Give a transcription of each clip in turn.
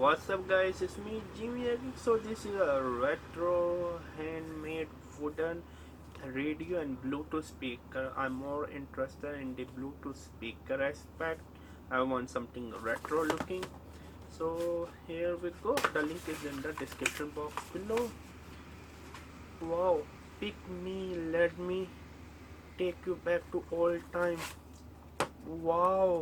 What's up guys, it's me Jimmy. So this is a retro handmade wooden radio and Bluetooth speaker. I'm more interested in the Bluetooth speaker aspect. I want something retro looking. So here we go. The link is in the description box below. Wow, pick me, let me take you back to old time. Wow,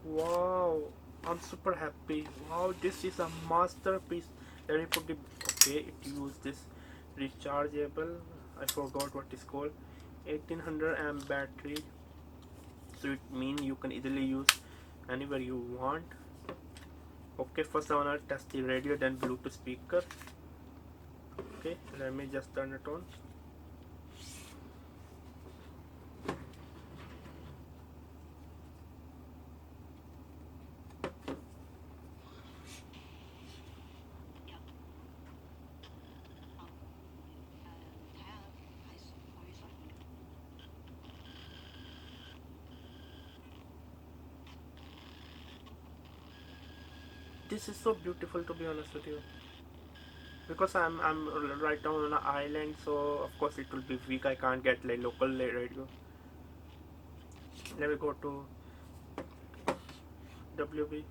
wow, I'm super happy. Wow, this is a masterpiece. Let me put the okay. It used this rechargeable. I forgot what it's called. 1800 amp battery. So it means you can easily use anywhere you want. Okay, first I wanna test the radio, then Bluetooth speaker. Okay, let me just turn it on. This is so beautiful, to be honest with you, because I'm right now on an island, so of course it will be weak. I can't get like local radio. Let me go to WB.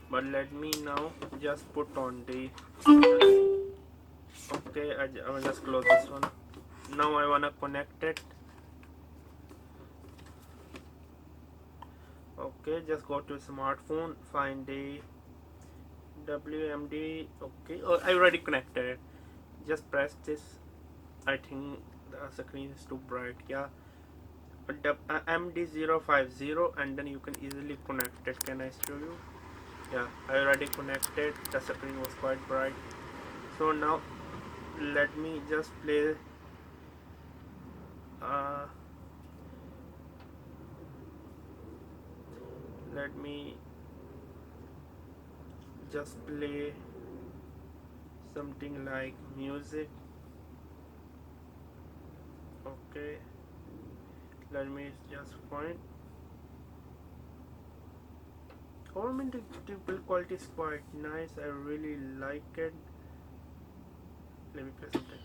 But let me now just put on the okay. I will just close this one. Now I wanna connect it. Okay, just go to smartphone, find the WMD. Okay, oh, I already connected it. Just press this. I think the screen is too bright. Yeah, MD050, and then you can easily connect it. Can I show you? Yeah, I already connected. The screen was quite bright. So now let me just play let me just play something like music. Okay, let me just find. Oh, I mean the build quality is quite nice. I really like it. Let me play something.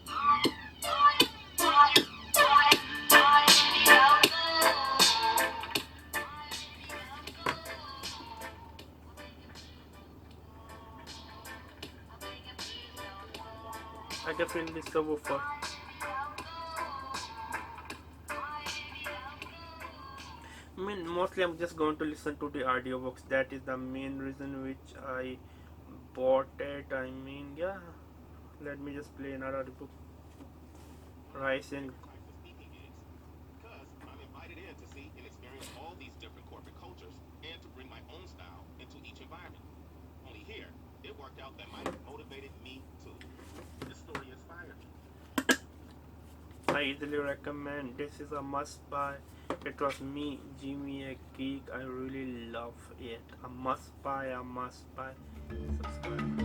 I can feel this subwoofer. I mean, mostly I'm just going to listen to the audio books. That is the main reason which I bought it. I mean, yeah. Let me just play another book. Rising. Because I'm invited in to see and experience all these different corporate cultures and to bring my own style into each environment. Only here, it worked out that might have motivated me too. This story inspired me. I easily recommend. This is a must buy. It was me, Jimmy, a geek. I really love it. A must buy, a must buy. Subscribe.